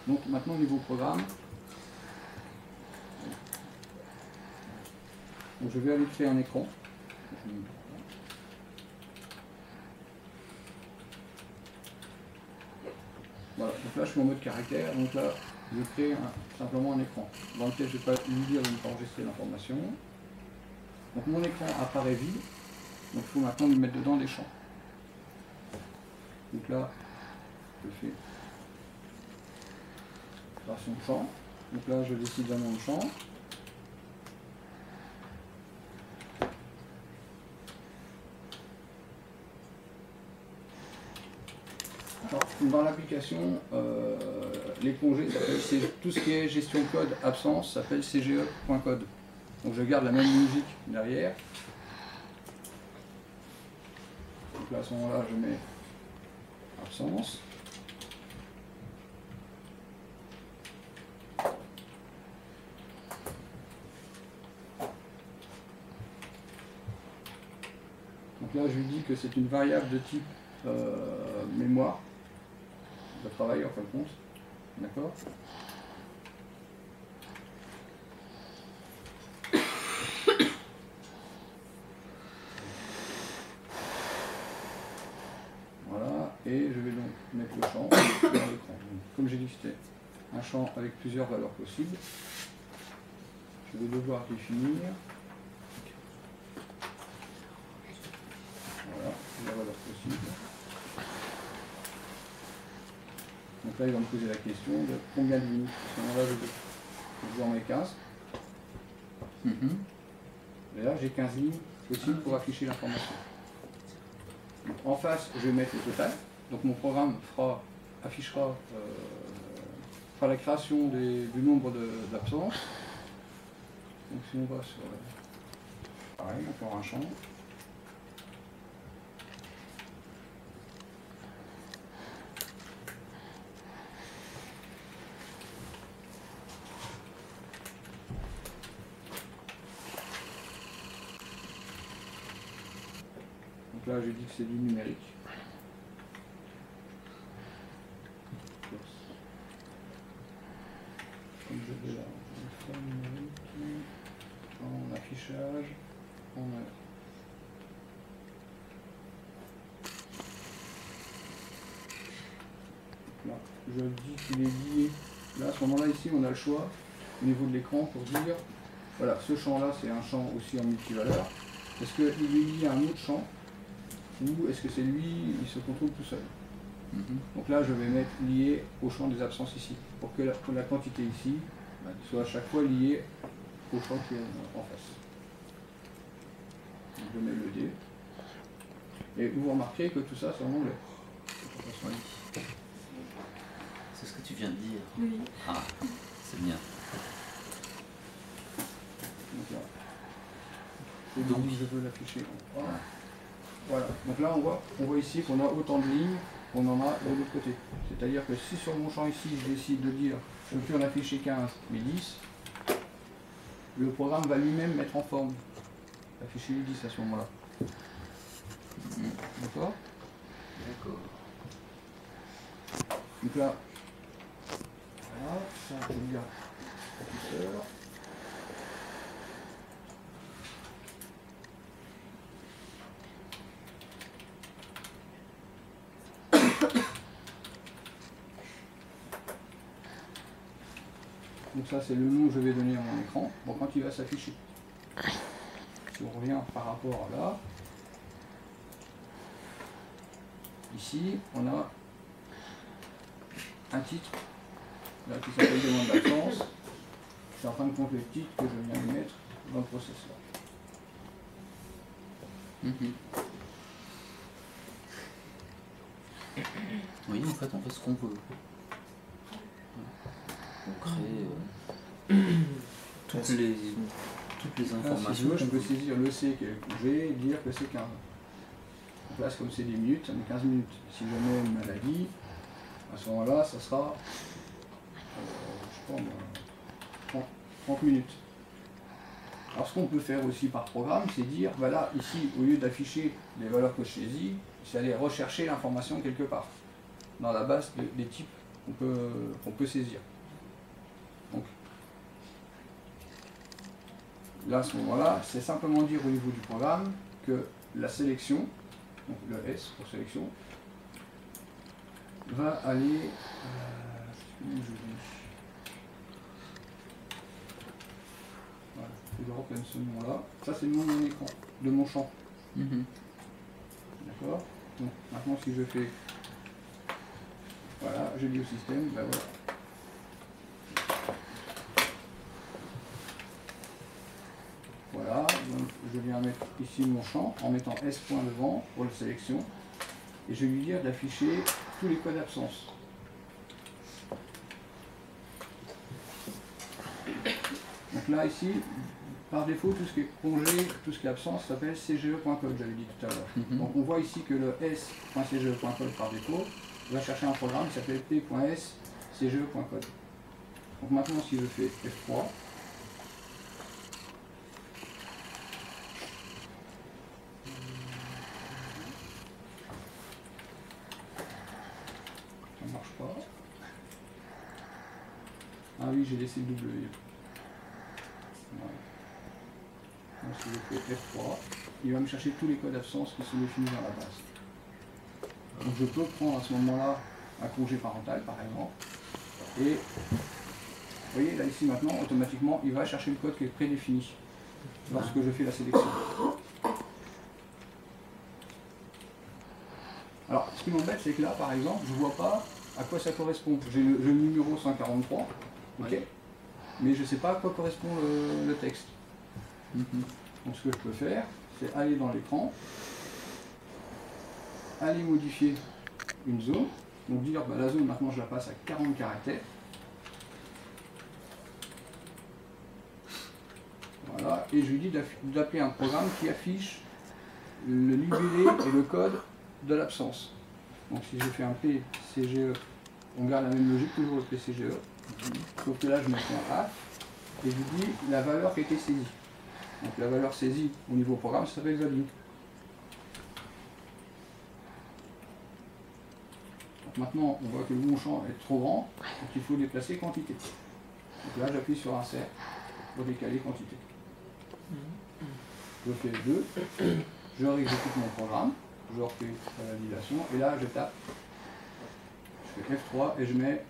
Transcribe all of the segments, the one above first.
Donc maintenant, au niveau programme, donc, je vais aller créer un écran. Voilà, donc là je suis en mode caractère, donc là je crée simplement un écran dans lequel je ne vais pas lui dire de ne pas enregistrer l'information. Donc mon écran apparaît vide, donc il faut maintenant lui mettre dedans des champs. Donc là, je fais création de champ. Donc là je décide d'un nom de champ. Alors, dans l'application, les congés, c'est tout ce qui est gestion code absence s'appelle cge.code. Donc je garde la même musique derrière. Donc là, à ce moment-là, je mets absence. Donc là, je lui dis que c'est une variable de type mémoire de travail en fin de compte. D'accord ? Voilà, et je vais donc mettre le champ dans l'écran. Comme j'ai dit que c'était un champ avec plusieurs valeurs possibles, je vais devoir définir voilà, la valeur possible. Donc là, il va me poser la question de combien de lignes. À ce moment-là, je vous en mets 15. Et là, j'ai 15 lignes possibles pour afficher l'information. En face, je vais mettre le total. Donc mon programme affichera la création du nombre d'absences. Donc si on va sur... pareil, encore un champ. Donc là, je dis que c'est du numérique. Comme je vais là, numérique, en affichage, là, je dis qu'il est lié. Là, à ce moment-là, ici, on a le choix au niveau de l'écran pour dire, voilà, ce champ-là, c'est un champ aussi en multivaleur. Est-ce qu'il est lié à un autre champ ou est-ce que c'est lui, il se contrôle tout seul? Donc là, je vais mettre lié au champ des absences ici, pour que la quantité ici soit à chaque fois liée au champ qui est en face. Donc je mets le D. Et vous remarquez que tout ça, c'est en anglais. C'est ce que tu viens de dire. Oui. Ah, c'est bien. Donc là, je veux l'afficher. Voilà. Donc là, on voit ici qu'on a autant de lignes qu'on en a de l'autre côté. C'est-à-dire que si sur mon champ ici, je décide de dire je ne veux plus en afficher 15, mais 10, le programme va lui-même mettre en forme afficher les 10 à ce moment-là. D'accord? D'accord. Donc là, voilà, ça je vais dire professeur. Donc ça c'est le nom que je vais donner à mon écran pour quand il va s'afficher. Si on revient par rapport à là, ici on a un titre là, qui s'appelle demande d'absence. C'est en fin de compte le titre que je viens de mettre dans le processeur. Oui, en fait, on fait ce qu'on veut. On crée toutes les informations. Si je peux saisir le C qui est le congé et dire que c'est 15. Donc là, comme c'est des minutes, ça met 15 minutes. Si je mets une maladie, à ce moment-là, ça sera je sais pas, 30 minutes. Alors ce qu'on peut faire aussi par programme, c'est dire, voilà, ici, au lieu d'afficher les valeurs que je saisis, c'est aller rechercher l'information quelque part, dans la base des types qu'on peut saisir. Donc, là, à ce moment-là, c'est simplement dire au niveau du programme que la sélection, donc le S pour sélection, va aller... voilà, je reprenne ce nom-là. Ça, c'est le nom de mon écran, de mon champ. D'accord. Donc, maintenant, si je fais... Voilà, je dis au système, ben voilà. Voilà, donc je viens mettre ici mon champ en mettant S point devant pour la sélection et je vais lui dire d'afficher tous les codes d'absence. Donc là ici, par défaut, tout ce qui est congé, tout ce qui est absence s'appelle cge.code, j'avais dit tout à l'heure. Donc on voit ici que le s.cge.code par défaut va chercher un programme qui s'appelle p.s cge.code. Donc maintenant si je fais F3, ça marche pas. Ah oui, j'ai laissé le W. Voilà. Donc si je fais F3, il va me chercher tous les codes d'absence qui sont définis dans la base. Donc je peux prendre à ce moment-là un congé parental par exemple. Et vous voyez là ici maintenant, automatiquement, il va chercher le code qui est prédéfini lorsque je fais la sélection. Alors ce qui m'embête, c'est que là par exemple, je ne vois pas à quoi ça correspond. J'ai le numéro 143, ok, mais je ne sais pas à quoi correspond le texte. Donc ce que je peux faire, c'est aller dans l'écran, aller modifier une zone, donc dire bah, la zone maintenant je la passe à 40 caractères. Voilà, et je lui dis d'appeler un programme qui affiche le libellé et le code de l'absence. Donc si je fais un PCGE, on garde la même logique, toujours le PCGE, sauf que là je mets un A, et je lui dis la valeur qui a été saisie. Donc la valeur saisie au niveau programme, ça s'appelle value. Donc maintenant, on voit que mon champ est trop grand, donc il faut déplacer quantité. Donc là, j'appuie sur insert pour décaler quantité. Je fais 2, je réexécute mon programme, je refais la validation, et là, je tape, je fais F3 et je mets,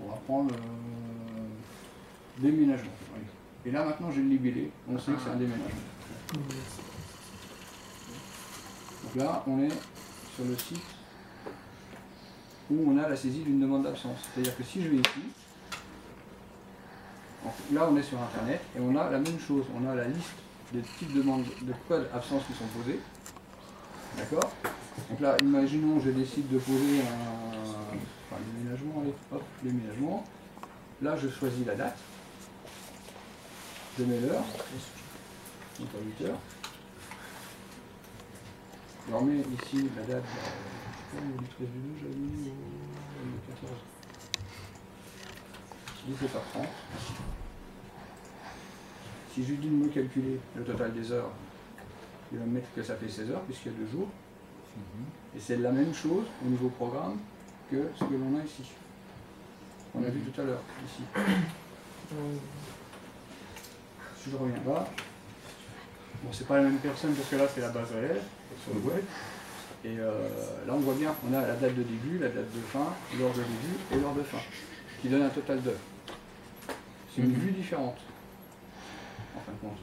on va prendre déménagement. Oui. Et là, maintenant, j'ai le libellé, on sait que c'est un déménagement. Donc là, on est sur le site où on a la saisie d'une demande d'absence. C'est-à-dire que si je vais ici, là on est sur Internet et on a la même chose. On a la liste des types de demandes de codes absence qui sont posés. D'accord? Donc là, imaginons je décide de poser un déménagement, allez, hop, déménagement. Là, je choisis la date. Je mets l'heure, donc à 8 heures. Je remets ici la date, du 13 du 2, j'avais mis le 14. 17h30. Si je lui dis de me calculer le total des heures, il va me mettre que ça fait 16 heures puisqu'il y a 2 jours. Et c'est la même chose au niveau programme que ce que l'on a ici. On a vu tout à l'heure, ici. Si je reviens là, bon, c'est pas la même personne parce que là c'est la base réelle sur le web. Et là on voit bien qu'on a la date de début, la date de fin, l'heure de début et l'heure de fin, qui donne un total d'heures. C'est une vue différente, en fin de compte.